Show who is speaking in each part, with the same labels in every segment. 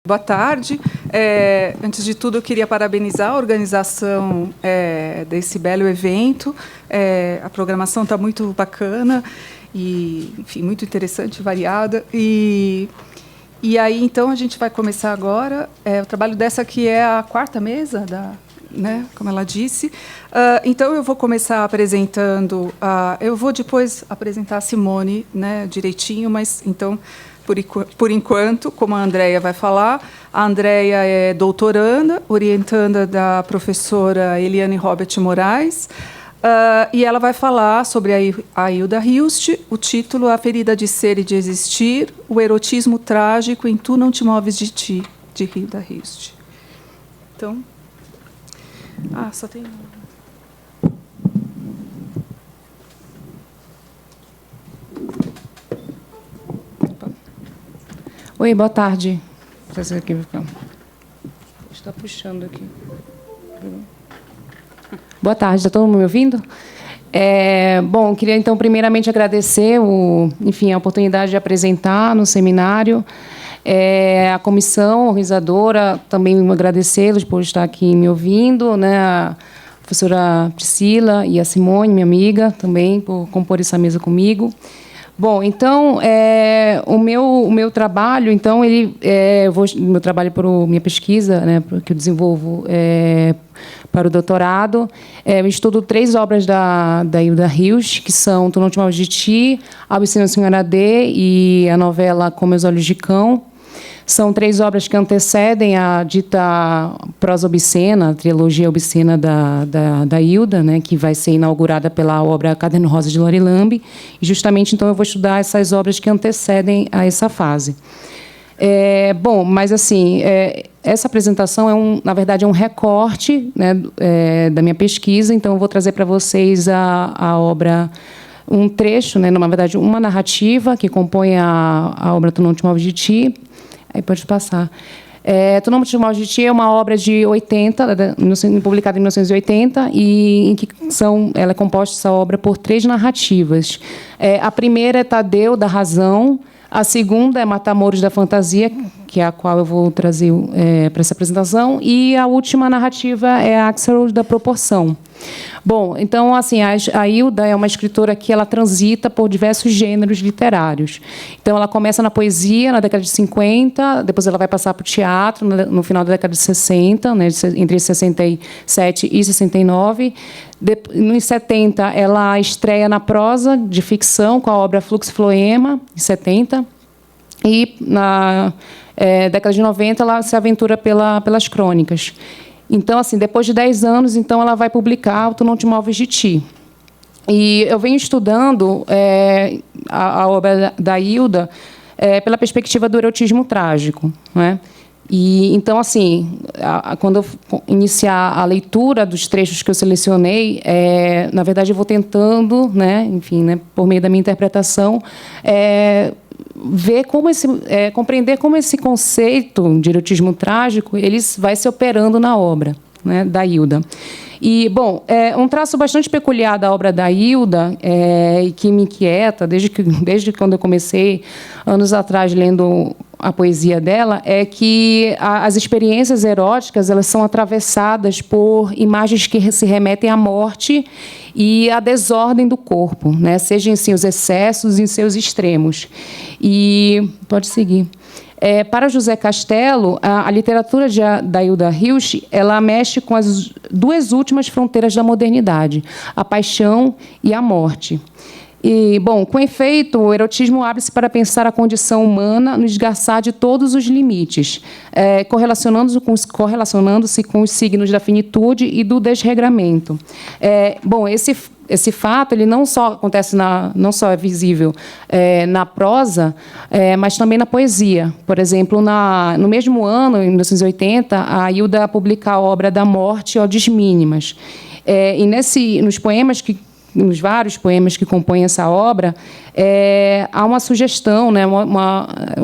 Speaker 1: Boa tarde. Antes de tudo, eu queria parabenizar a organização desse belo evento. A programação está muito bacana e, enfim, muito interessante, variada. E aí, então, a gente vai começar agora. O trabalho dessa aqui é a quarta mesa, né, como ela disse. Então, eu vou começar apresentando... eu vou depois apresentar a Simone, né, direitinho, mas, então... Por enquanto, como a Andréia vai falar, a Andréia é doutoranda, orientanda da professora Eliane Robert Moraes, e ela vai falar sobre a Hilda Hilst, o título A Ferida de Ser e de Existir, o erotismo trágico em Tu Não Te Moves de Ti, de Hilda Hilst. Então, só tem...
Speaker 2: Oi, boa tarde. Está puxando aqui. Boa tarde, está todo mundo me ouvindo? Bom, queria, então, primeiramente agradecer a oportunidade de apresentar no seminário. A comissão organizadora, também agradecê-los por estar aqui me ouvindo, né? A professora Priscila e a Simone, minha amiga, também, por compor essa mesa comigo. Bom, então, o meu trabalho, então, meu trabalho minha pesquisa, né, que eu desenvolvo para o doutorado, eu estudo 3 obras da Hilda Hilst, que são Tu Não Te Moves de Ti, A Obscena Senhora D e a novela Com Meus Olhos de Cão. São 3 obras que antecedem a dita prosa obscena, a trilogia obscena da Hilda, né, que vai ser inaugurada pela obra Caderno Rosa de Lori Lambe. E, justamente, então, eu vou estudar essas obras que antecedem a essa fase. Bom, mas, assim, essa apresentação, na verdade, é um recorte, né, da minha pesquisa. Então, eu vou trazer para vocês a obra... um trecho, né, na verdade, uma narrativa que compõe a obra Tu Não Te Moves de Ti. Aí pode passar. Tu Não Te Moves de Ti é uma obra de 80, publicada em 1980, e em que ela é composta, essa obra, por 3 narrativas. A primeira é Tadeu, da Razão. A segunda é Matamoros da Fantasia, que é a qual eu vou trazer para essa apresentação. E a última narrativa é Axel, da Proporção. Bom, então, assim, a Hilda é uma escritora que ela transita por diversos gêneros literários. Então, ela começa na poesia, na década de 50, depois ela vai passar para o teatro, no final da década de 60, né, entre 67 e 69. Nos 70, ela estreia na prosa de ficção, com a obra Fluxo e Floema, em 70. E, na década de 90, ela se aventura pelas crônicas. Então, assim, depois de 10 anos, então, ela vai publicar o Tu Não Te Moves de Ti. E eu venho estudando a obra da Hilda pela perspectiva do erotismo trágico, né? E, então, assim, quando eu iniciar a leitura dos trechos que eu selecionei, na verdade, eu vou tentando, né, enfim, né, por meio da minha interpretação, ver compreender como esse conceito de erotismo trágico ele vai se operando na obra, né, da Hilda. E, bom, um traço bastante peculiar da obra da Hilda, e que me inquieta desde quando eu comecei, anos atrás, lendo a poesia dela, é que as experiências eróticas elas são atravessadas por imagens que se remetem à morte e à desordem do corpo, né? Seja em seus excessos e em seus extremos. E pode seguir. Para José Castelo, a literatura da Hilda Hilst ela mexe com as 2 últimas fronteiras da modernidade, a paixão e a morte. E, bom, com efeito, o erotismo abre-se para pensar a condição humana no esgarçar de todos os limites, correlacionando-se com os signos da finitude e do desregramento. Bom, esse fato ele não só acontece não só é visível na prosa, mas também na poesia. Por exemplo, no mesmo ano, em 1980, a Hilda publica a obra Da Morte, Odes Mínimas. E nos vários poemas que compõem essa obra, há uma sugestão, né?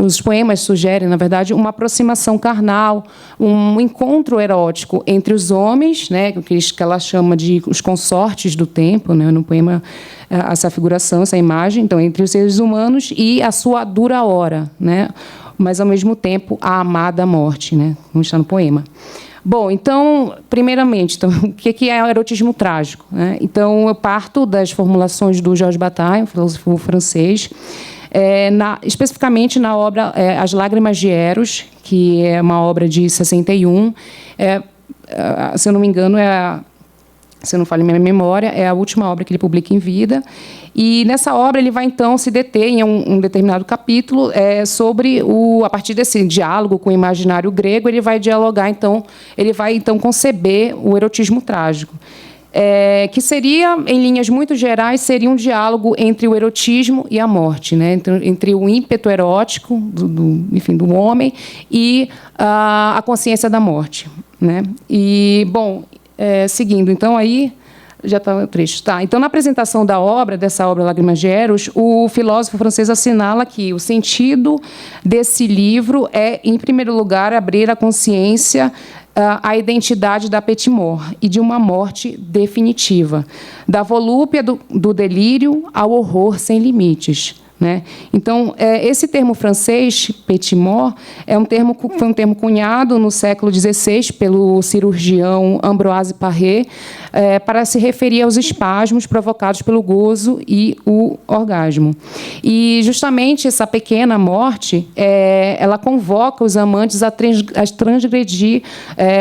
Speaker 2: Os poemas sugerem, na verdade, uma aproximação carnal, um encontro erótico entre os homens, né? Que ela chama de os consortes do tempo, né? No poema, essa figuração, essa imagem, então, entre os seres humanos e a sua dura hora, né? mas, ao mesmo tempo, a amada morte, né? Como está no poema. Bom, então, primeiramente, então, o que é o erotismo trágico, né? Então, eu parto das formulações do Georges Bataille, um filósofo francês, especificamente na obra As Lágrimas de Eros, que é uma obra de 61. Se eu não me engano, se eu não falho minha memória, é a última obra que ele publica em vida. E, nessa obra, ele vai, então, se deter em um determinado capítulo sobre a partir desse diálogo com o imaginário grego, ele vai dialogar, então, conceber o erotismo trágico. Que seria, em linhas muito gerais, seria um diálogo entre o erotismo e a morte, né? Entre o ímpeto erótico do homem e a consciência da morte, né? E, bom, seguindo, então, aí já está o trecho. Tá. Então, na apresentação dessa obra Lágrimas de Eros, o filósofo francês assinala que o sentido desse livro é, em primeiro lugar, abrir a consciência à identidade da petit mort e de uma morte definitiva, da volúpia do delírio ao horror sem limites, né? Então, esse termo francês, petit mort, foi um termo cunhado no século XVI pelo cirurgião Ambroise Paré, para se referir aos espasmos provocados pelo gozo e o orgasmo. E, justamente, essa pequena morte, ela convoca os amantes a transgredir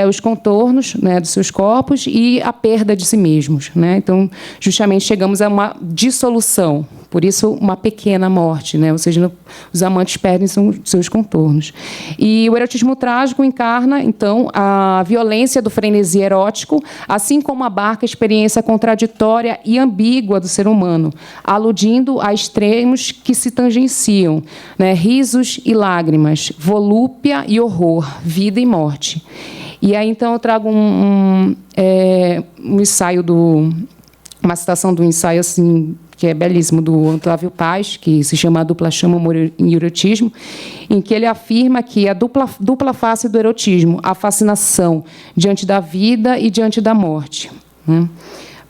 Speaker 2: os contornos, né, dos seus corpos e a perda de si mesmos, né? Então, justamente, chegamos a uma dissolução. Por isso, uma pequena morte, né? Ou seja, os amantes perdem seus contornos. E o erotismo trágico encarna, então, a violência do frenesi erótico, assim como abarca a experiência contraditória e ambígua do ser humano, aludindo a extremos que se tangenciam, né? Risos e lágrimas, volúpia e horror, vida e morte. E aí, então, eu trago um ensaio uma citação do ensaio, assim, que é belíssimo, do Otávio Paz, que se chama A Dupla Chama, Amor e Erotismo, em que ele afirma que a dupla face do erotismo, a fascinação diante da vida e diante da morte, né?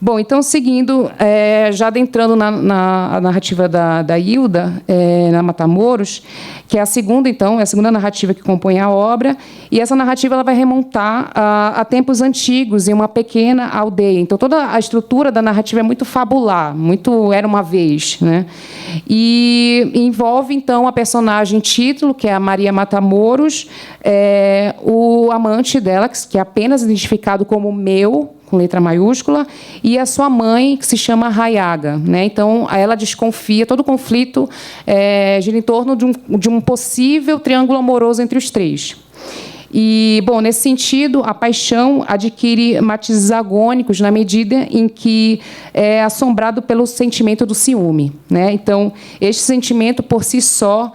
Speaker 2: Bom, então, seguindo, já adentrando na narrativa da Hilda, na Matamoros, que é a segunda narrativa que compõe a obra, e essa narrativa ela vai remontar a tempos antigos, em uma pequena aldeia. Então, toda a estrutura da narrativa é muito fabular, muito era uma vez, né? E envolve, então, a personagem título, que é a Maria Matamoros, o amante dela, que é apenas identificado como meu, com letra maiúscula, e a sua mãe, que se chama Rayaga, né? Então, ela desconfia, todo o conflito gira em torno de um possível triângulo amoroso entre os três. E, bom, nesse sentido, a paixão adquire matizes agônicos na medida em que é assombrado pelo sentimento do ciúme, né? Então, este sentimento, por si só,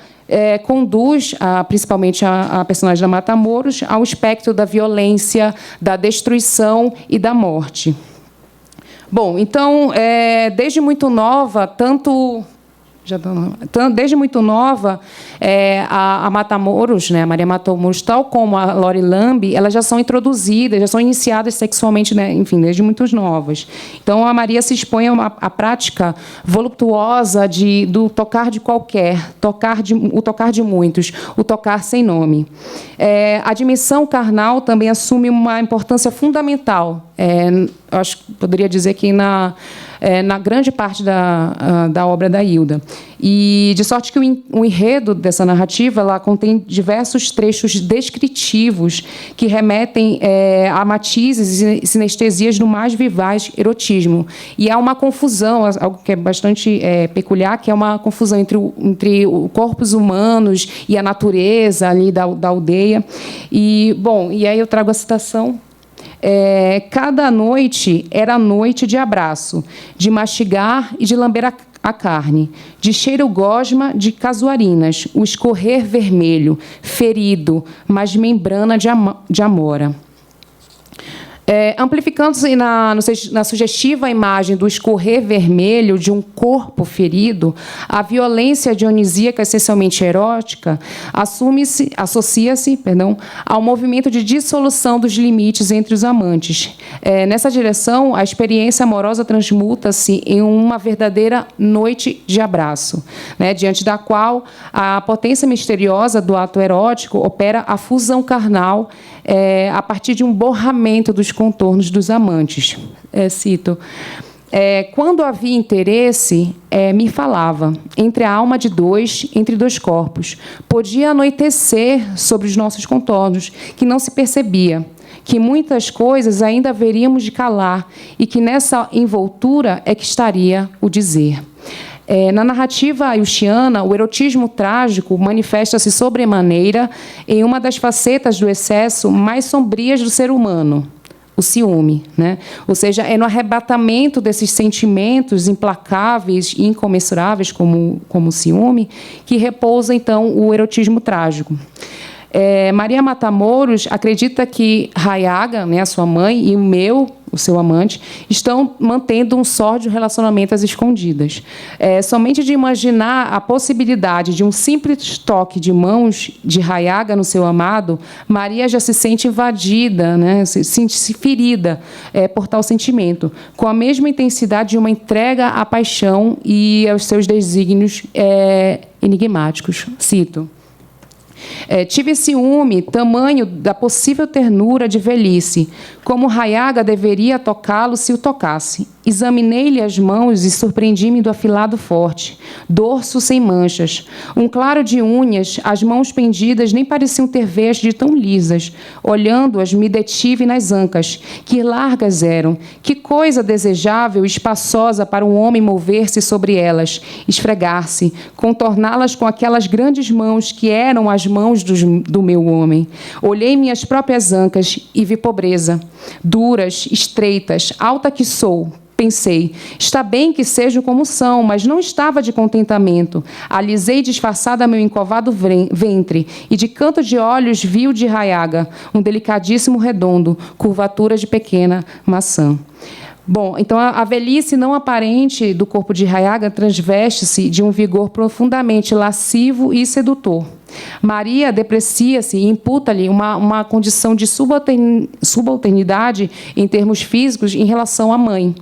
Speaker 2: conduz, principalmente a personagem da Matamoros, ao espectro da violência, da destruição e da morte. Bom, então, desde muito nova, desde muito nova, a Matamoros, né, a Maria Matamoros, tal como a Lori Lambe, elas já são introduzidas, já são iniciadas sexualmente, né, enfim, desde muito novas. Então, a Maria se expõe a prática voluptuosa do tocar de qualquer, o tocar de muitos, o tocar sem nome. A dimensão carnal também assume uma importância fundamental. Eu acho que poderia dizer que na grande parte da obra da Hilda. E, de sorte que o enredo dessa narrativa ela contém diversos trechos descritivos que remetem a matizes e sinestesias do mais vivaz erotismo. E há uma confusão, algo que é bastante peculiar, que é uma confusão entre corpos humanos e a natureza ali da aldeia. E, bom, e aí eu trago a citação. Cada noite era noite de abraço, de mastigar e de lamber a carne, de cheiro gosma de casuarinas, o escorrer vermelho, ferido, mas membrana de amora. Amplificando-se na sugestiva imagem do escorrer vermelho de um corpo ferido, a violência dionisíaca, essencialmente erótica, associa-se ao movimento de dissolução dos limites entre os amantes. Nessa direção, a experiência amorosa transmuta-se em uma verdadeira noite de abraço, né, diante da qual a potência misteriosa do ato erótico opera a fusão carnal a partir de um borramento dos contornos dos amantes. Cito. Quando havia interesse, me falava, entre a alma de dois, entre dois corpos. Podia anoitecer sobre os nossos contornos, que não se percebia, que muitas coisas ainda haveríamos de calar, e que nessa envoltura é que estaria o dizer. Na narrativa ayushiana, o erotismo trágico manifesta-se sobremaneira em uma das facetas do excesso mais sombrias do ser humano, o ciúme, né? Ou seja, é no arrebatamento desses sentimentos implacáveis e incomensuráveis, como o ciúme, que repousa, então, o erotismo trágico. Maria Matamoros acredita que Hayaga, né, a sua mãe, e o seu amante, estão mantendo um sórdido relacionamento às escondidas. Somente de imaginar a possibilidade de um simples toque de mãos de Hayaga no seu amado, Maria já se sente invadida, né, se sente ferida por tal sentimento, com a mesma intensidade de uma entrega à paixão e aos seus desígnios enigmáticos. Cito. Tive ciúme, tamanho da possível ternura de velhice, como Hayaga deveria tocá-lo se o tocasse. Examinei-lhe as mãos e surpreendi-me do afilado forte, dorso sem manchas, um claro de unhas, as mãos pendidas nem pareciam ter veias de tão lisas. Olhando-as, me detive nas ancas, que largas eram, que coisa desejável e espaçosa para um homem mover-se sobre elas, esfregar-se, contorná-las com aquelas grandes mãos que eram as mãos do meu homem. Olhei minhas próprias ancas e vi pobreza, duras, estreitas, alta que sou. Pensei, está bem que sejam como são, mas não estava de contentamento. Alisei disfarçada meu encovado ventre, e de canto de olhos vi o de Hayaga, um delicadíssimo redondo, curvatura de pequena maçã. Bom, então a velhice não aparente do corpo de Hayaga transveste-se de um vigor profundamente lascivo e sedutor. Maria deprecia-se e imputa-lhe uma condição de subalternidade em termos físicos em relação à mãe.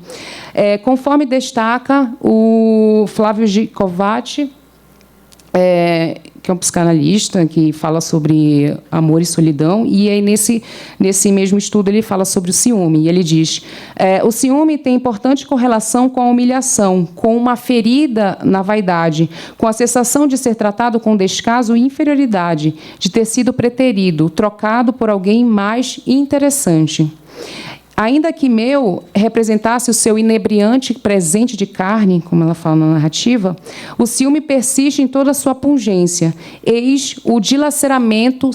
Speaker 2: Conforme destaca o Flávio Gicovati, que é um psicanalista que fala sobre amor e solidão, e aí nesse mesmo estudo ele fala sobre o ciúme, e ele diz: o ciúme tem importante correlação com a humilhação, com uma ferida na vaidade, com a sensação de ser tratado com descaso e inferioridade, de ter sido preterido, trocado por alguém mais interessante. Ainda que meu representasse o seu inebriante presente de carne, como ela fala na narrativa, o ciúme persiste em toda a sua pungência. Eis o dilaceramento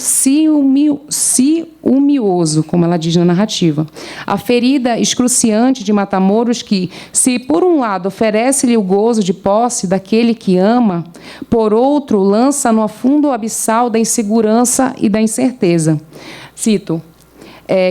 Speaker 2: ciumioso, como ela diz na narrativa. A ferida excruciante de Matamoros que, se por um lado oferece-lhe o gozo de posse daquele que ama, por outro lança no fundo abissal da insegurança e da incerteza. Cito.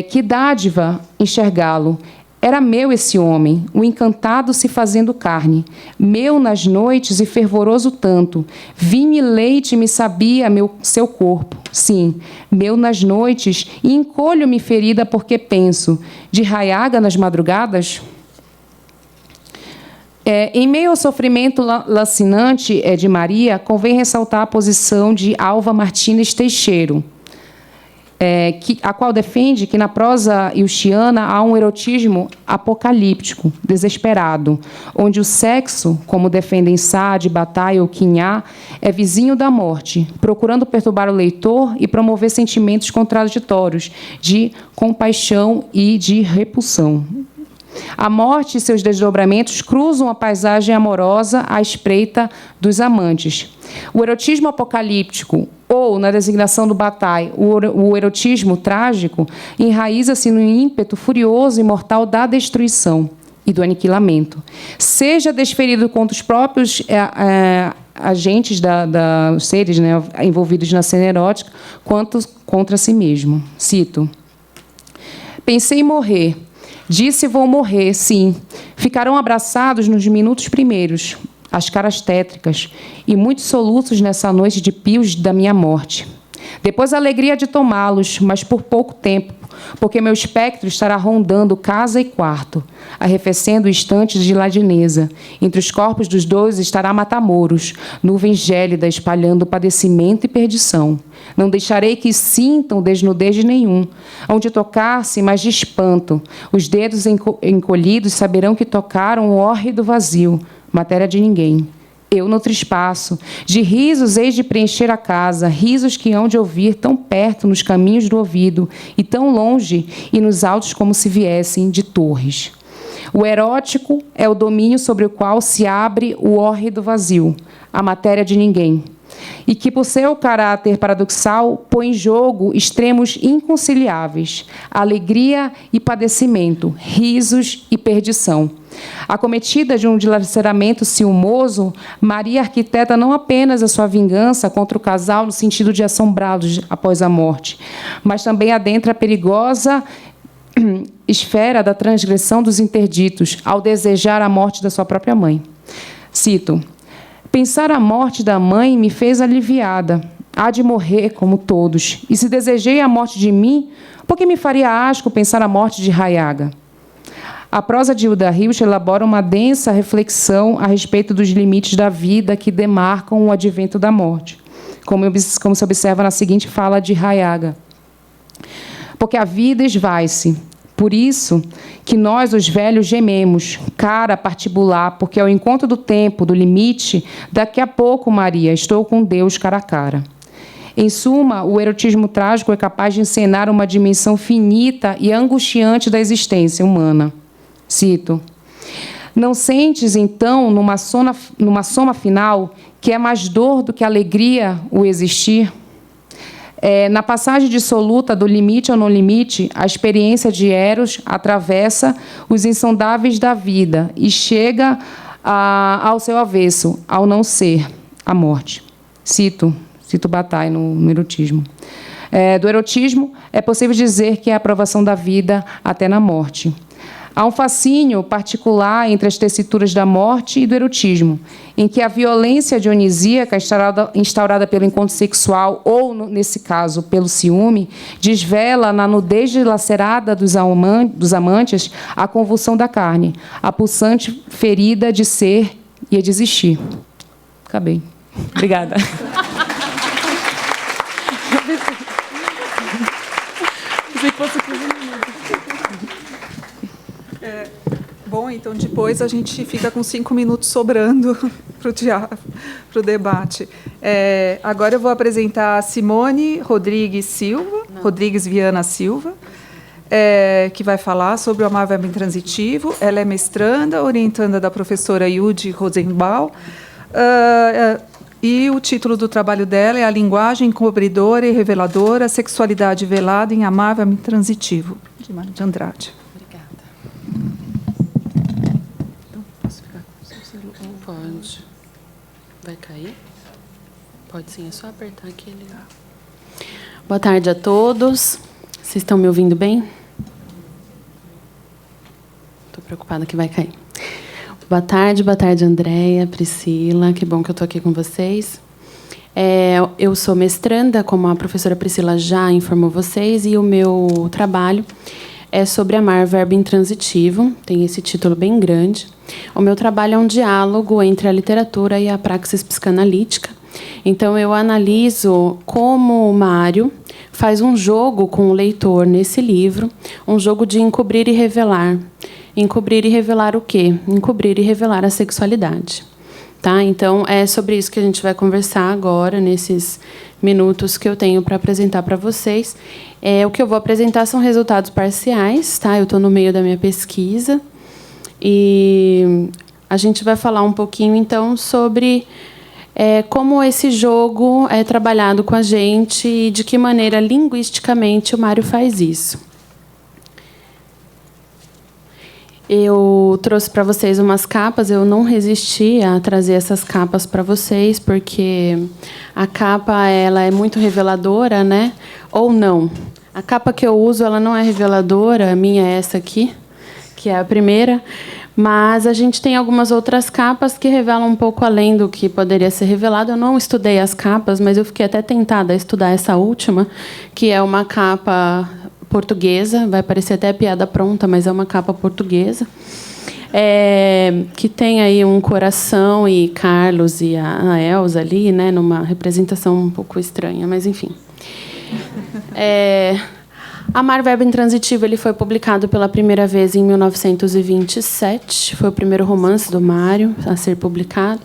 Speaker 2: Que dádiva enxergá-lo. Era meu esse homem, o encantado se fazendo carne. Meu nas noites e fervoroso tanto. Vinho e leite me sabia seu corpo. Sim, meu nas noites e encolho-me ferida porque penso. De Hayaga nas madrugadas? Em meio ao sofrimento lacinante de Maria, convém ressaltar a posição de Alva Martínez Teixeiro, a qual defende que na prosa ayushiana há um erotismo apocalíptico, desesperado, onde o sexo, como defendem Sade, Bataille ou Quignard, é vizinho da morte, procurando perturbar o leitor e promover sentimentos contraditórios de compaixão e de repulsão. A morte e seus desdobramentos cruzam a paisagem amorosa à espreita dos amantes. O erotismo apocalíptico, ou, na designação do Bataille, o erotismo trágico, enraiza-se no ímpeto furioso e mortal da destruição e do aniquilamento, seja desferido contra os próprios agentes dos seres, né, envolvidos na cena erótica, quanto contra si mesmo. Cito. Pensei em morrer. Disse: vou morrer, sim. Ficarão abraçados nos minutos primeiros, as caras tétricas, e muitos soluços nessa noite de pios da minha morte. Depois a alegria de tomá-los, mas por pouco tempo, porque meu espectro estará rondando casa e quarto, arrefecendo instantes de ladineza. Entre os corpos dos dois estará matamoros, nuvem gélida espalhando padecimento e perdição. Não deixarei que sintam desnudez de nenhum, onde tocar-se, mas de espanto. Os dedos encolhidos saberão que tocaram o hórrido vazio, matéria de ninguém. Eu noutro espaço, de risos hei de preencher a casa, risos que hão de ouvir tão perto nos caminhos do ouvido, e tão longe e nos altos como se viessem de torres. O erótico é o domínio sobre o qual se abre o hórrido vazio, a matéria de ninguém, e que, por seu caráter paradoxal, põe em jogo extremos inconciliáveis, alegria e padecimento, risos e perdição. Acometida de um dilaceramento ciumoso, Maria arquiteta não apenas a sua vingança contra o casal no sentido de assombrá-los após a morte, mas também adentra a perigosa esfera da transgressão dos interditos, ao desejar a morte da sua própria mãe. Cito: pensar a morte da mãe me fez aliviada. Há de morrer como todos. E se desejei a morte de mim, por que me faria asco pensar a morte de Hayaga? A prosa de Hilda Hilst elabora uma densa reflexão a respeito dos limites da vida que demarcam o advento da morte, como se observa na seguinte fala de Hayaga. Porque a vida esvai-se. Por isso que nós, os velhos, gememos, cara particular, porque ao encontro do tempo, do limite, daqui a pouco, Maria, estou com Deus cara a cara. Em suma, o erotismo trágico é capaz de encenar uma dimensão finita e angustiante da existência humana. Cito: não sentes, então, numa soma final, que é mais dor do que alegria o existir? Na passagem dissoluta do limite ao não limite, a experiência de Eros atravessa os insondáveis da vida e chega ao seu avesso, ao não ser, a morte. Cito Bataille no erotismo. Do erotismo, é possível dizer que é a aprovação da vida até na morte. Há um fascínio particular entre as tessituras da morte e do erotismo, em que a violência dionisíaca instaurada pelo encontro sexual, ou, nesse caso, pelo ciúme, desvela na nudez dilacerada dos amantes a convulsão da carne, a pulsante ferida de ser e de existir. Acabei. Obrigada.
Speaker 1: Bom, então depois a gente fica com 5 minutos sobrando para o debate. Agora eu vou apresentar a Simone Rodrigues Viana Silva, que vai falar sobre o amar verbo intransitivo. Ela é mestranda, orientanda da professora Yudi Rosenbaum, e o título do trabalho dela é A Linguagem Encobridora e Reveladora, a Sexualidade Velada em Amar verbo intransitivo, de Mário de Andrade.
Speaker 3: Pode. Vai cair? Pode sim, é só apertar aqui. Boa tarde a todos. Vocês estão me ouvindo bem? Estou preocupada que vai cair. Boa tarde, Andréia, Priscila. Que bom que eu estou aqui com vocês. Eu sou mestranda, como a professora Priscila já informou vocês, e o meu trabalho é sobre amar verbo intransitivo. Tem esse título bem grande. O meu trabalho é um diálogo entre a literatura e a praxis psicanalítica. Então, eu analiso como o Mário faz um jogo com o leitor nesse livro, um jogo de encobrir e revelar. Encobrir e revelar o quê? Encobrir e revelar a sexualidade. Tá? Então, é sobre isso que a gente vai conversar agora, nesses minutos que eu tenho para apresentar para vocês. O que eu vou apresentar são resultados parciais. Tá? Eu estou no meio da minha pesquisa. E a gente vai falar um pouquinho, então, sobre como esse jogo é trabalhado com a gente e de que maneira, linguisticamente, o Mário faz isso. Eu trouxe para vocês umas capas. Eu não resisti a trazer essas capas para vocês, porque a capa ela é muito reveladora, né? Ou não. A capa que eu uso, ela não é reveladora, a minha é essa aqui, que é a primeira, mas a gente tem algumas outras capas que revelam um pouco além do que poderia ser revelado. Eu não estudei as capas, mas eu fiquei até tentada a estudar essa última, que é uma capa portuguesa, vai parecer até piada pronta, mas é uma capa portuguesa, que tem aí um coração e Carlos e a Elsa ali, né, numa representação um pouco estranha, mas enfim. Amar, Verbo Intransitivo, ele foi publicado pela primeira vez em 1927. Foi o primeiro romance do Mário a ser publicado.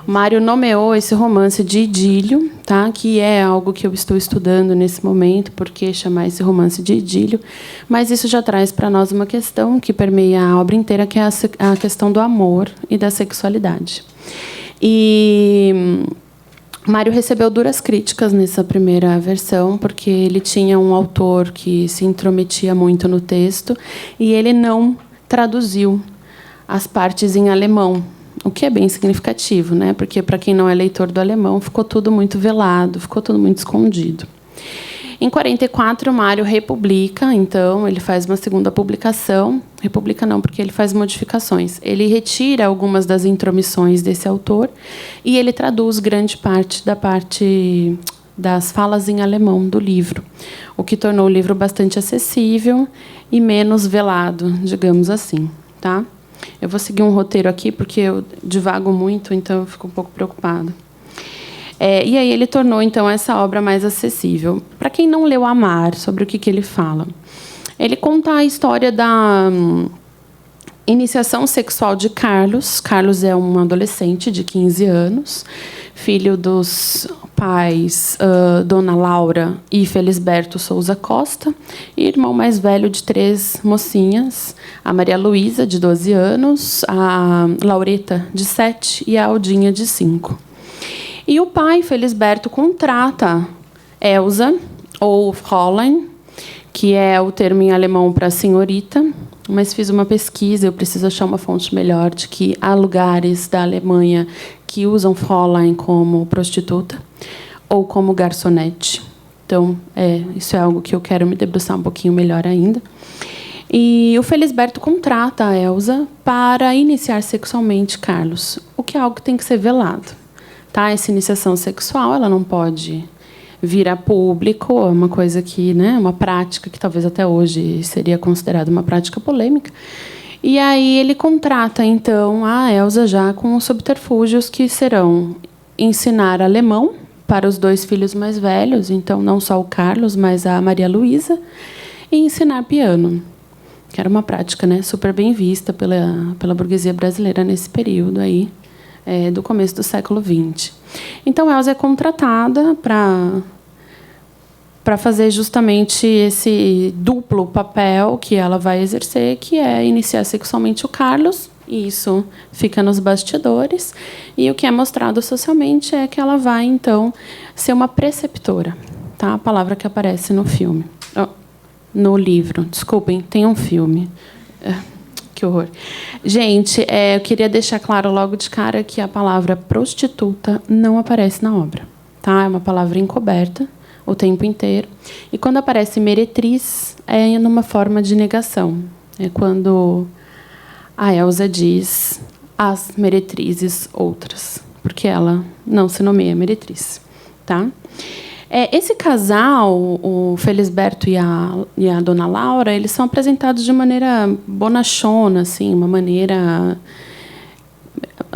Speaker 3: O Mário nomeou esse romance de idílio, tá? Que é algo que eu estou estudando nesse momento, por que chamar esse romance de idílio. Mas isso já traz para nós uma questão que permeia a obra inteira, que é a questão do amor e da sexualidade. E Mário recebeu duras críticas nessa primeira versão, porque ele tinha um autor que se intrometia muito no texto e ele não traduziu as partes em alemão, o que é bem significativo, né? Porque, para quem não é leitor do alemão, ficou tudo muito velado, ficou tudo muito escondido. Em 44, Mário republica, então, ele faz uma segunda publicação. Republica não, porque ele faz modificações. Ele retira algumas das intromissões desse autor e ele traduz grande parte das falas em alemão do livro, o que tornou o livro bastante acessível e menos velado, digamos assim, tá? Eu vou seguir um roteiro aqui, porque eu divago muito, então eu fico um pouco preocupada. E aí ele tornou, então, essa obra mais acessível. Para quem não leu Amar, sobre o que ele fala? Ele conta a história da iniciação sexual de Carlos. Carlos é um adolescente de 15 anos, filho dos pais Dona Laura e Felisberto Souza Costa, e irmão mais velho de 3 mocinhas, a Maria Luísa, de 12 anos, a Laureta, de 7, e a Aldinha, de 5. E o pai, Felisberto, contrata Elsa, ou Fräulein, que é o termo em alemão para senhorita, mas fiz uma pesquisa, eu preciso achar uma fonte melhor, de que há lugares da Alemanha que usam Fräulein como prostituta ou como garçonete. Então, isso é algo que eu quero me debruçar um pouquinho melhor ainda. E o Felisberto contrata a Elsa para iniciar sexualmente Carlos, o que é algo que tem que ser velado. Tá? Essa iniciação sexual, ela não pode vir a público, é uma coisa que, né, uma prática que talvez até hoje seria considerada uma prática polêmica. E aí ele contrata, então, a Elsa já com os subterfúgios que serão ensinar alemão para os 2 filhos mais velhos, então não só o Carlos, mas a Maria Luísa, e ensinar piano, que era uma prática, né, super bem vista pela burguesia brasileira nesse período aí, do começo do século XX. Então, Elsa é contratada para fazer justamente esse duplo papel que ela vai exercer, que é iniciar sexualmente o Carlos, e isso fica nos bastidores, e o que é mostrado socialmente é que ela vai, então, ser uma preceptora, tá? A palavra que aparece no filme. No livro, desculpem, tem um filme. Que horror. Gente, eu queria deixar claro logo de cara que a palavra prostituta não aparece na obra. Tá? É uma palavra encoberta o tempo inteiro. E quando aparece meretriz, é numa forma de negação. É quando a Elsa diz as meretrizes outras, porque ela não se nomeia meretriz. Tá? Esse casal, o Felisberto e a Dona Laura, eles são apresentados de maneira bonachona, assim, uma maneira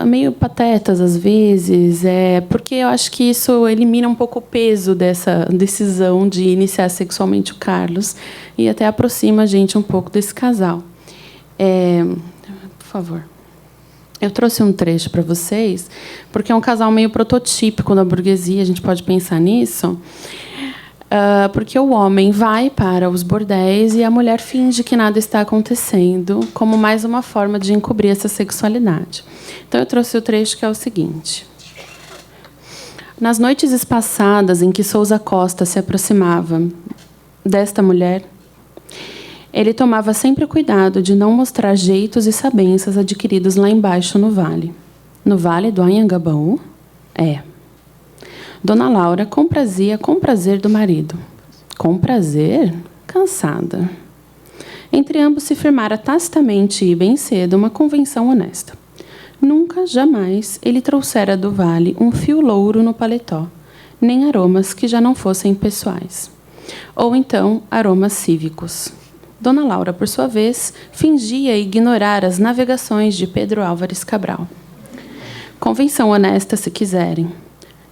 Speaker 3: meio patetas às vezes, porque eu acho que isso elimina um pouco o peso dessa decisão de iniciar sexualmente o Carlos e até aproxima a gente um pouco desse casal. Por favor. Eu trouxe um trecho para vocês, porque é um casal meio prototípico da burguesia, a gente pode pensar nisso, porque o homem vai para os bordéis e a mulher finge que nada está acontecendo, como mais uma forma de encobrir essa sexualidade. Então, eu trouxe o trecho que é o seguinte. Nas noites espaçadas em que Souza Costa se aproximava desta mulher, ele tomava sempre cuidado de não mostrar jeitos e sabenças adquiridos lá embaixo no vale. No vale do Anhangabaú? Dona Laura comprazia com prazer do marido. Com prazer? Cansada. Entre ambos se firmara tacitamente e bem cedo uma convenção honesta. Nunca, jamais, ele trouxera do vale um fio louro no paletó, nem aromas que já não fossem pessoais. Ou então, aromas cívicos. Dona Laura, por sua vez, fingia ignorar as navegações de Pedro Álvares Cabral. Convenção honesta, se quiserem.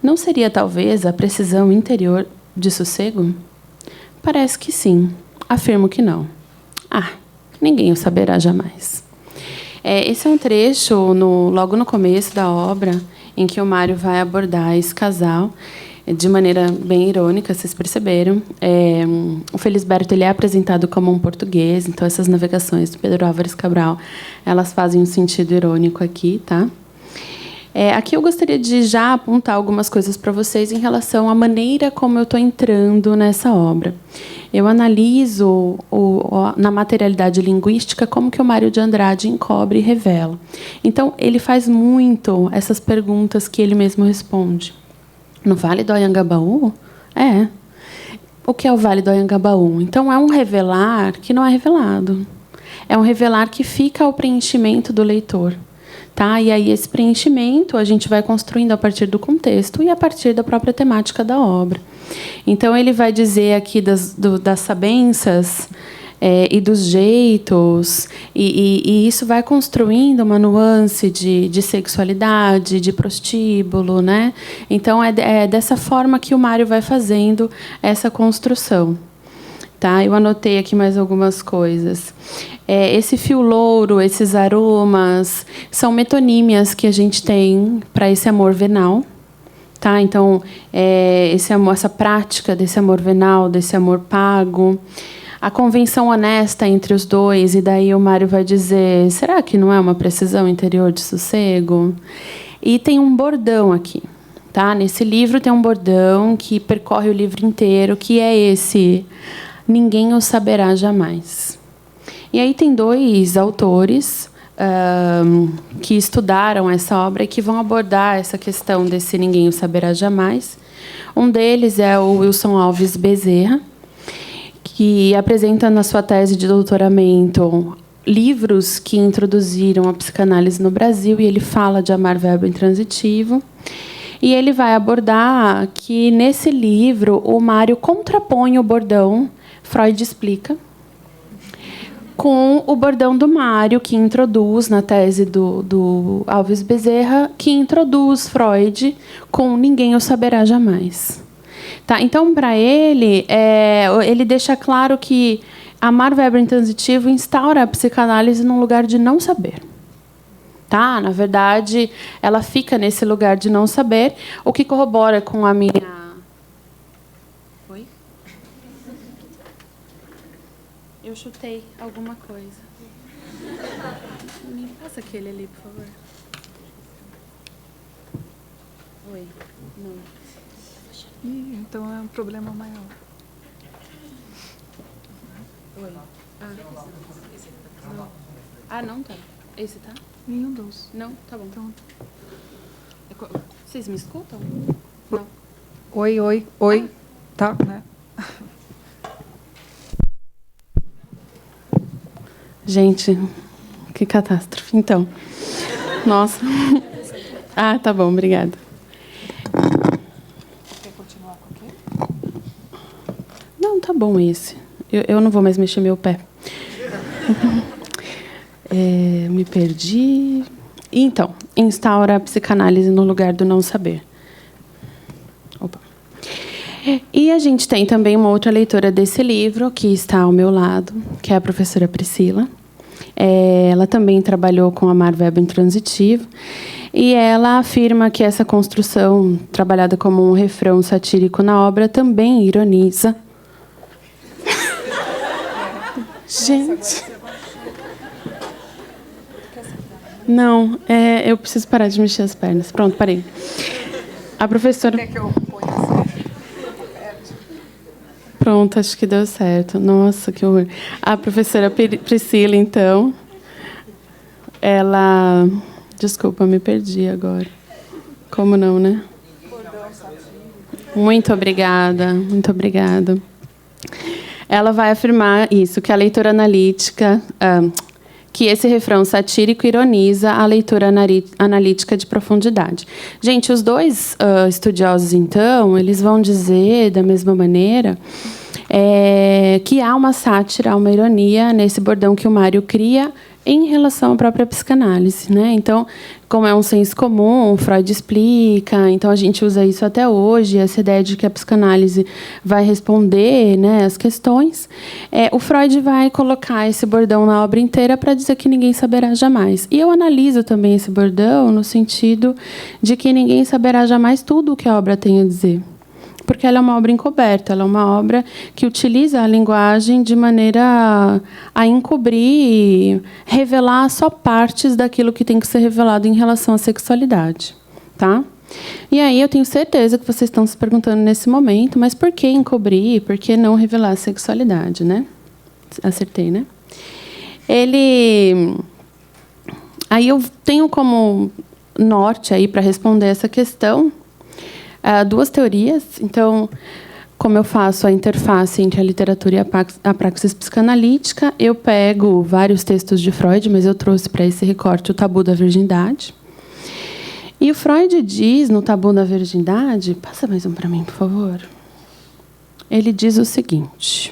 Speaker 3: Não seria, talvez, a precisão interior de sossego? Parece que sim. Afirmo que não. Ninguém o saberá jamais. Esse é um trecho, logo no começo da obra, em que o Mário vai abordar esse casal de maneira bem irônica, vocês perceberam. O Felisberto ele é apresentado como um português, então essas navegações do Pedro Álvares Cabral, elas fazem um sentido irônico aqui, tá? Aqui eu gostaria de já apontar algumas coisas para vocês em relação à maneira como eu estou entrando nessa obra. Eu analiso na materialidade linguística como que o Mário de Andrade encobre e revela. Então, ele faz muito essas perguntas que ele mesmo responde. No Vale do Anhangabaú? O que é o Vale do Anhangabaú? Então, é um revelar que não é revelado. É um revelar que fica ao preenchimento do leitor. Tá? E aí, esse preenchimento a gente vai construindo a partir do contexto e a partir da própria temática da obra. Então, ele vai dizer aqui das sabenças e dos jeitos, e isso vai construindo uma nuance de sexualidade, de prostíbulo, né? Então, é dessa forma que o Mário vai fazendo essa construção. Tá? Eu anotei aqui mais algumas coisas. Esse fio louro, esses aromas, são metonímias que a gente tem para esse amor venal. Tá? Então, essa prática desse amor venal, desse amor pago. A convenção honesta entre os dois, e daí o Mário vai dizer, será que não é uma precisão interior de sossego? E tem um bordão aqui. Tá? Nesse livro tem um bordão que percorre o livro inteiro, que é esse... Ninguém o saberá jamais. E aí tem dois autores que estudaram essa obra e que vão abordar essa questão desse ninguém o saberá jamais. Um deles é o Wilson Alves Bezerra, que apresenta na sua tese de doutoramento livros que introduziram a psicanálise no Brasil, e ele fala de amar verbo intransitivo. E ele vai abordar que, nesse livro, o Mário contrapõe o bordão Freud explica, com o bordão do Mário, que introduz, na tese do Alves Bezerra, que introduz Freud com Ninguém o Saberá Jamais. Tá? Então, para ele, ele deixa claro que amar verbo intransitivo instaura a psicanálise num lugar de não saber. Tá? Na verdade, ela fica nesse lugar de não saber, o que corrobora com a minha... Eu chutei alguma coisa. Me passa aquele ali, por favor. Oi. Não.
Speaker 1: Então é um problema maior.
Speaker 3: Oi. Não tá. Esse tá?
Speaker 1: Nenhum dos.
Speaker 3: Não? Tá bom.
Speaker 1: Então...
Speaker 3: Vocês me escutam?
Speaker 1: Não. Oi. Tá, né?
Speaker 3: Gente, que catástrofe. Então, nossa. Tá bom, obrigada.
Speaker 1: Quer continuar com aquele?
Speaker 3: Não, tá bom esse. Eu não vou mais mexer meu pé. Me perdi. Então, instaura a psicanálise no lugar do não saber. Opa. E a gente tem também uma outra leitora desse livro, que está ao meu lado, que é a professora Priscila. Ela também trabalhou com amar verbo intransitivo, e ela afirma que essa construção, trabalhada como um refrão satírico na obra, também ironiza. Gente... Não, eu preciso parar de mexer as pernas. Pronto, parei. A professora...
Speaker 1: Quer que eu ponha assim?
Speaker 3: Pronto, acho que deu certo. Nossa, que horror. A professora Priscila, então, ela... Desculpa, me perdi agora. Como não, né? Muito obrigada, muito obrigada. ela vai afirmar isso, que a leitura analítica, que esse refrão satírico ironiza a leitura analítica de profundidade. Gente, os dois estudiosos, então, eles vão dizer, da mesma maneira, que há uma sátira, uma ironia nesse bordão que o Mário cria em relação à própria psicanálise, né? Então, como é um senso comum, Freud explica, então a gente usa isso até hoje, essa ideia de que a psicanálise vai responder, né, as questões. O Freud vai colocar esse bordão na obra inteira para dizer que ninguém saberá jamais. E eu analiso também esse bordão no sentido de que ninguém saberá jamais tudo o que a obra tem a dizer. Porque ela é uma obra encoberta, ela é uma obra que utiliza a linguagem de maneira a encobrir, revelar só partes daquilo que tem que ser revelado em relação à sexualidade, tá? E aí eu tenho certeza que vocês estão se perguntando nesse momento, mas por que encobrir, por que não revelar a sexualidade, né? Acertei, né? Aí eu tenho como norte aí para responder essa questão duas teorias. Então, como eu faço a interface entre a literatura e a praxis psicanalítica, eu pego vários textos de Freud, mas eu trouxe para esse recorte o tabu da virgindade. E o Freud diz, no tabu da virgindade... Passa mais um para mim, por favor. Ele diz o seguinte...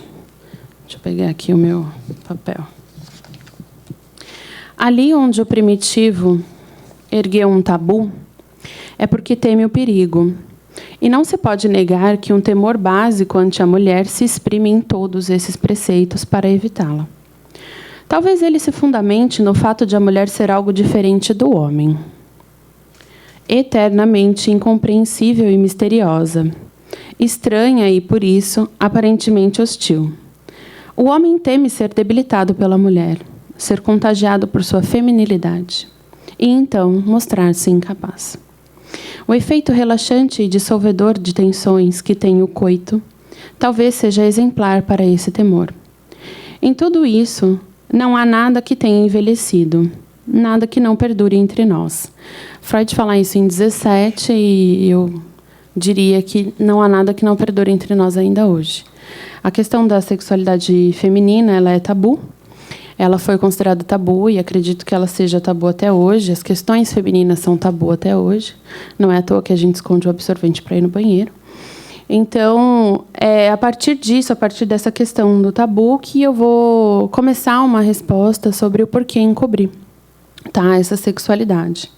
Speaker 3: Deixa eu pegar aqui o meu papel. Ali onde o primitivo ergueu um tabu, é porque teme o perigo. E não se pode negar que um temor básico ante a mulher se exprime em todos esses preceitos para evitá-la. Talvez ele se fundamente no fato de a mulher ser algo diferente do homem. Eternamente incompreensível e misteriosa. Estranha e, por isso, aparentemente hostil. O homem teme ser debilitado pela mulher, ser contagiado por sua feminilidade, e então mostrar-se incapaz. O efeito relaxante e dissolvedor de tensões que tem o coito talvez seja exemplar para esse temor. Em tudo isso, não há nada que tenha envelhecido, nada que não perdure entre nós. Freud fala isso em 17 e eu diria que não há nada que não perdure entre nós ainda hoje. A questão da sexualidade feminina, ela é tabu. Ela foi considerada tabu e acredito que ela seja tabu até hoje. As questões femininas são tabu até hoje. Não é à toa que a gente esconde o absorvente para ir no banheiro. Então, a partir disso, a partir dessa questão do tabu, que eu vou começar uma resposta sobre o porquê encobrir, tá, essa sexualidade.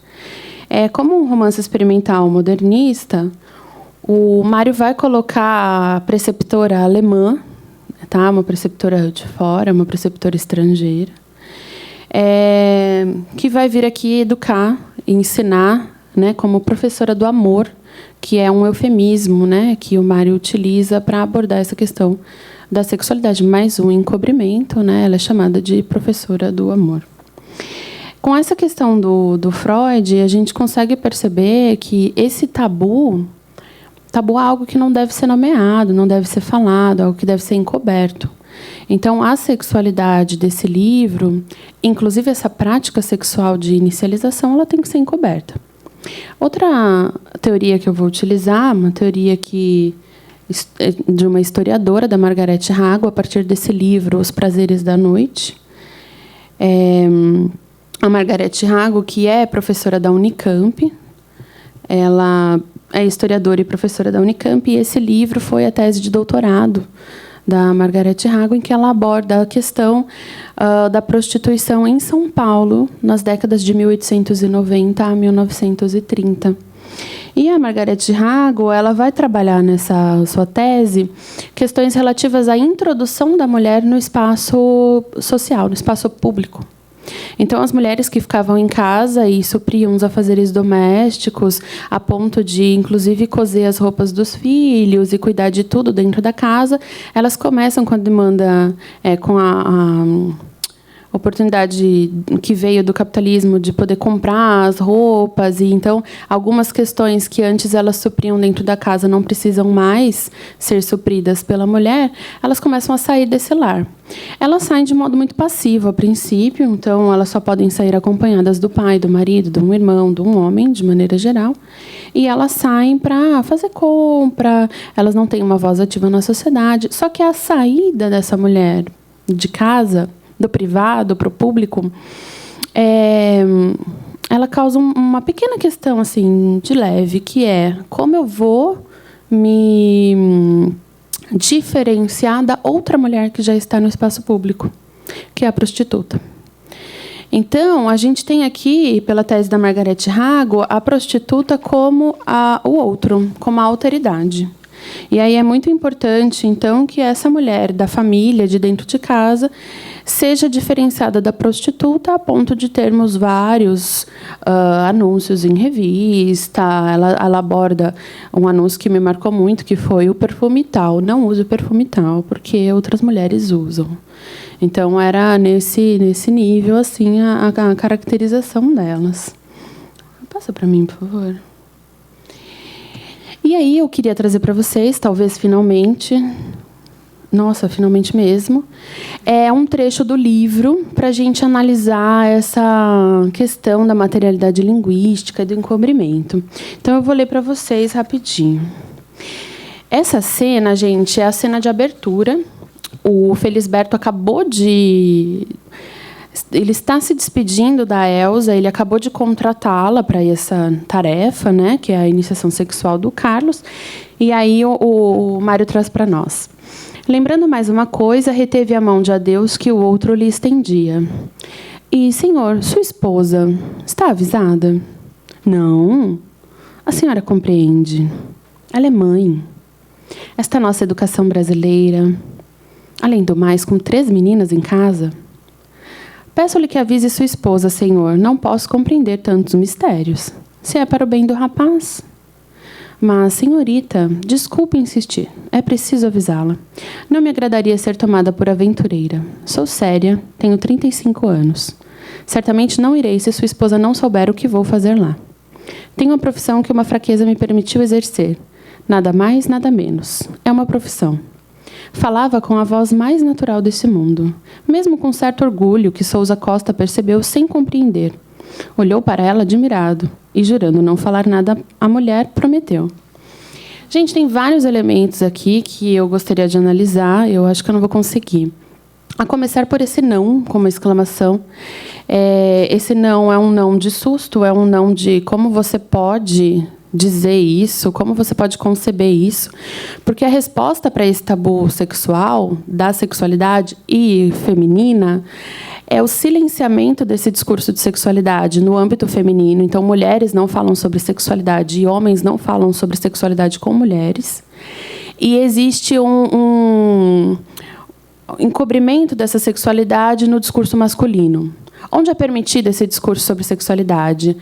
Speaker 3: Como um romance experimental modernista, o Mário vai colocar a preceptora alemã, tá? Uma preceptora de fora, uma preceptora estrangeira, que vai vir aqui educar e ensinar, né, como professora do amor, que é um eufemismo, né, que o Mário utiliza para abordar essa questão da sexualidade, mais um encobrimento, né, ela é chamada de professora do amor. Com essa questão do Freud, a gente consegue perceber que esse tabu é algo que não deve ser nomeado, não deve ser falado, algo que deve ser encoberto. Então, a sexualidade desse livro, inclusive essa prática sexual de inicialização, ela tem que ser encoberta. Outra teoria que eu vou utilizar, uma teoria de uma historiadora, da Margaret Rago, a partir desse livro, Os Prazeres da Noite. A Margaret Rago, que é professora da Unicamp, ela é historiadora e professora da Unicamp, e esse livro foi a tese de doutorado da Margaret Rago, em que ela aborda a questão da prostituição em São Paulo, nas décadas de 1890 a 1930. E a Margaret Rago, ela vai trabalhar nessa sua tese questões relativas à introdução da mulher no espaço social, no espaço público. Então, as mulheres que ficavam em casa e supriam os afazeres domésticos, a ponto de, inclusive, coser as roupas dos filhos e cuidar de tudo dentro da casa, elas começam com a demanda, com oportunidade que veio do capitalismo de poder comprar as roupas, e então algumas questões que antes elas supriam dentro da casa não precisam mais ser supridas pela mulher, elas começam a sair desse lar. Elas saem de modo muito passivo a princípio, então elas só podem sair acompanhadas do pai, do marido, de um irmão, de um homem, de maneira geral, e elas saem para fazer compra, elas não têm uma voz ativa na sociedade. Só que a saída dessa mulher de casa, do privado para o público, ela causa uma pequena questão assim de leve, que é como eu vou me diferenciar da outra mulher que já está no espaço público, que é a prostituta. Então, a gente tem aqui, pela tese da Margaret Hago, a prostituta como o outro, como a alteridade. E aí é muito importante, então, que essa mulher da família, de dentro de casa, seja diferenciada da prostituta a ponto de termos vários anúncios em revista. Ela aborda um anúncio que me marcou muito, que foi o perfume tal. Não use o perfume tal, porque outras mulheres usam. Então, era nesse nível assim, a caracterização delas. Passa para mim, por favor. E aí eu queria trazer para vocês, talvez finalmente, nossa, finalmente mesmo, um trecho do livro para a gente analisar essa questão da materialidade linguística e do encobrimento. Então, eu vou ler para vocês rapidinho. Essa cena, gente, é a cena de abertura. O Felisberto acabou de... Ele está se despedindo da Elsa, ele acabou de contratá-la para essa tarefa, né, que é a iniciação sexual do Carlos, e aí o Mário traz para nós. Lembrando mais uma coisa, reteve a mão de adeus que o outro lhe estendia. E, senhor, sua esposa está avisada? Não. A senhora compreende. Ela é mãe. Esta nossa educação brasileira, além do mais, com 3 meninas em casa... Peço-lhe que avise sua esposa, senhor. Não posso compreender tantos mistérios. Se é para o bem do rapaz. Mas, senhorita, desculpe insistir. É preciso avisá-la. Não me agradaria ser tomada por aventureira. Sou séria, tenho 35 anos. Certamente não irei se sua esposa não souber o que vou fazer lá. Tenho uma profissão que uma fraqueza me permitiu exercer. Nada mais, nada menos. É uma profissão. Falava com a voz mais natural desse mundo, mesmo com certo orgulho que Sousa Costa percebeu sem compreender. Olhou para ela admirado e, jurando não falar nada, a mulher prometeu. Gente, tem vários elementos aqui que eu gostaria de analisar, eu acho que eu não vou conseguir. A começar por esse não, com uma exclamação. Esse não é um não de susto, é um não de como você pode... dizer isso, como você pode conceber isso, porque a resposta para esse tabu sexual, da sexualidade e feminina, é o silenciamento desse discurso de sexualidade no âmbito feminino. Então, mulheres não falam sobre sexualidade e homens não falam sobre sexualidade com mulheres. E existe um encobrimento dessa sexualidade no discurso masculino. Onde é permitido esse discurso sobre sexualidade?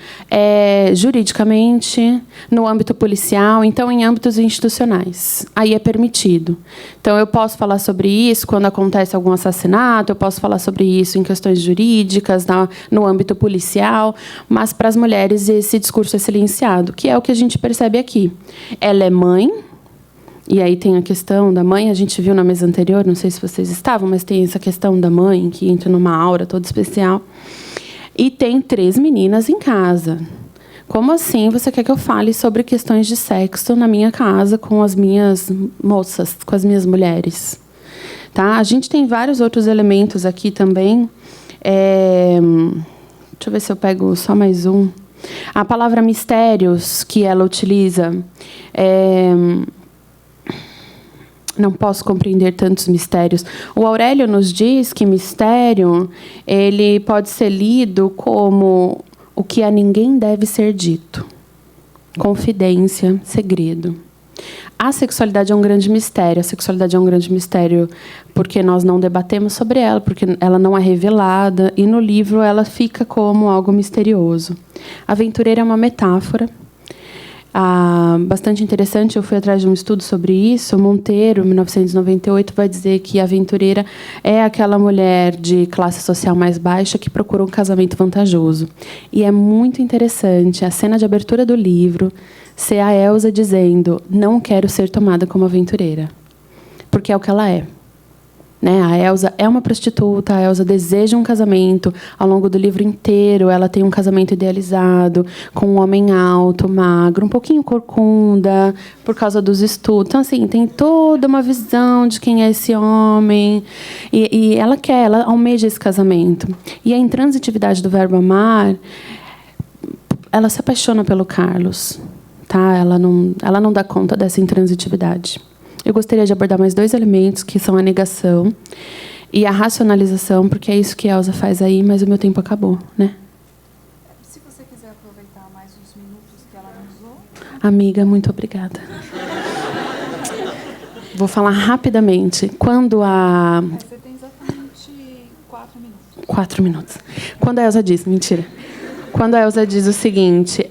Speaker 3: Juridicamente, no âmbito policial, então em âmbitos institucionais. Aí é permitido. Então, eu posso falar sobre isso quando acontece algum assassinato, eu posso falar sobre isso em questões jurídicas, no âmbito policial, mas para as mulheres esse discurso é silenciado, que é o que a gente percebe aqui. Ela é mãe. E aí tem a questão da mãe, a gente viu na mesa anterior, não sei se vocês estavam, mas tem essa questão da mãe, que entra numa aura toda especial. E tem 3 meninas em casa. Como assim você quer que eu fale sobre questões de sexo na minha casa com as minhas moças, com as minhas mulheres? Tá? A gente tem vários outros elementos aqui também. Deixa eu ver se eu pego só mais um. A palavra mistérios que ela utiliza... Não posso compreender tantos mistérios. O Aurélio nos diz que mistério ele pode ser lido como o que a ninguém deve ser dito. Confidência, segredo. A sexualidade é um grande mistério. A sexualidade é um grande mistério porque nós não debatemos sobre ela, porque ela não é revelada, e no livro ela fica como algo misterioso. Aventureira é uma metáfora. bastante interessante, eu fui atrás de um estudo sobre isso. Monteiro, em 1998, vai dizer que a aventureira é aquela mulher de classe social mais baixa que procura um casamento vantajoso. E é muito interessante a cena de abertura do livro ser a Elsa dizendo: não quero ser tomada como aventureira. Porque é o que ela é. Né? A Elsa é uma prostituta, a Elsa deseja um casamento. Ao longo do livro inteiro, ela tem um casamento idealizado com um homem alto, magro, um pouquinho corcunda, por causa dos estudos. Então, assim, tem toda uma visão de quem é esse homem. E ela almeja esse casamento. E a intransitividade do verbo amar, ela se apaixona pelo Carlos. Tá? Ela não dá conta dessa intransitividade. Eu gostaria de abordar mais 2 elementos, que são a negação e a racionalização, porque é isso que a Elsa faz aí, mas o meu tempo acabou, né?
Speaker 1: Se você quiser aproveitar mais uns minutos que ela não usou.
Speaker 3: Amiga, muito obrigada. Vou falar rapidamente. Quando a...
Speaker 1: Você tem exatamente 4 minutos.
Speaker 3: 4 minutos. Quando a Elsa diz... Mentira. Quando a Elsa diz o seguinte...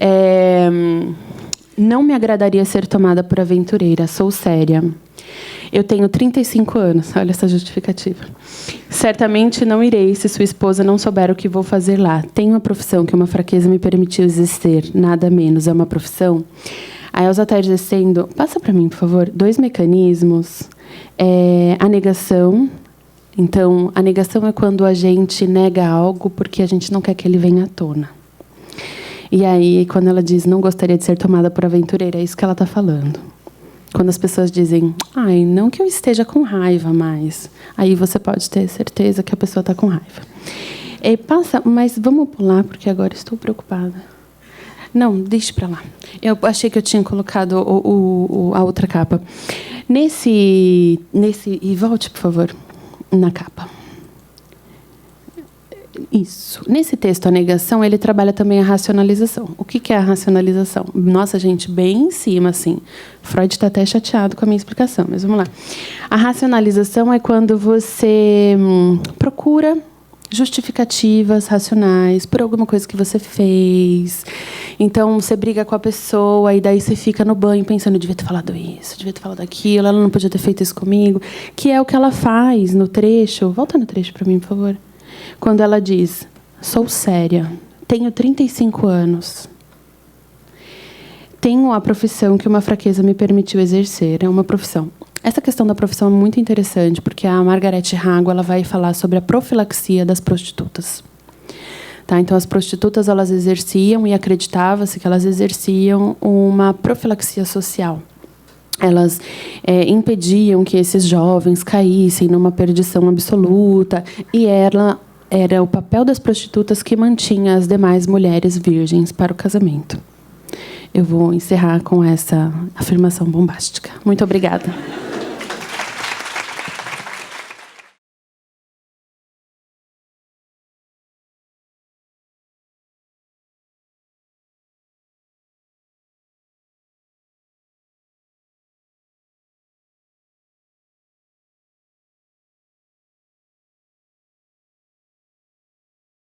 Speaker 3: Não me agradaria ser tomada por aventureira, sou séria. Eu tenho 35 anos, olha essa justificativa. Certamente não irei se sua esposa não souber o que vou fazer lá. Tenho uma profissão que uma fraqueza me permitiu exercer, nada menos, é uma profissão. A Elsa está exercendo, passa para mim, por favor, 2 mecanismos. A negação. Então, a negação é quando a gente nega algo porque a gente não quer que ele venha à tona. E aí, quando ela diz não gostaria de ser tomada por aventureira, é isso que ela está falando. Quando as pessoas dizem, ai, não que eu esteja com raiva, mas... Aí você pode ter certeza que a pessoa está com raiva. Mas vamos pular, porque agora estou preocupada. Não, deixe para lá. Eu achei que eu tinha colocado a outra capa. E volte, por favor, na capa. Isso. Nesse texto, a negação, ele trabalha também a racionalização. O que é a racionalização? Nossa, gente, bem em cima, assim. Freud está até chateado com a minha explicação, mas vamos lá. A racionalização é quando você procura justificativas racionais por alguma coisa que você fez. Então, você briga com a pessoa e daí você fica no banho pensando, eu devia ter falado isso, devia ter falado aquilo, ela não podia ter feito isso comigo. Que é o que ela faz no trecho. Volta no trecho para mim, por favor. Quando ela diz, sou séria, tenho 35 anos, tenho a profissão que uma fraqueza me permitiu exercer, é uma profissão. Essa questão da profissão é muito interessante, porque a Margaret Rago ela vai falar sobre a profilaxia das prostitutas. Tá? Então, as prostitutas elas exerciam, e acreditava-se que elas exerciam uma profilaxia social. Elas impediam que esses jovens caíssem numa perdição absoluta, e era o papel das prostitutas que mantinha as demais mulheres virgens para o casamento. Eu vou encerrar com essa afirmação bombástica. Muito obrigada.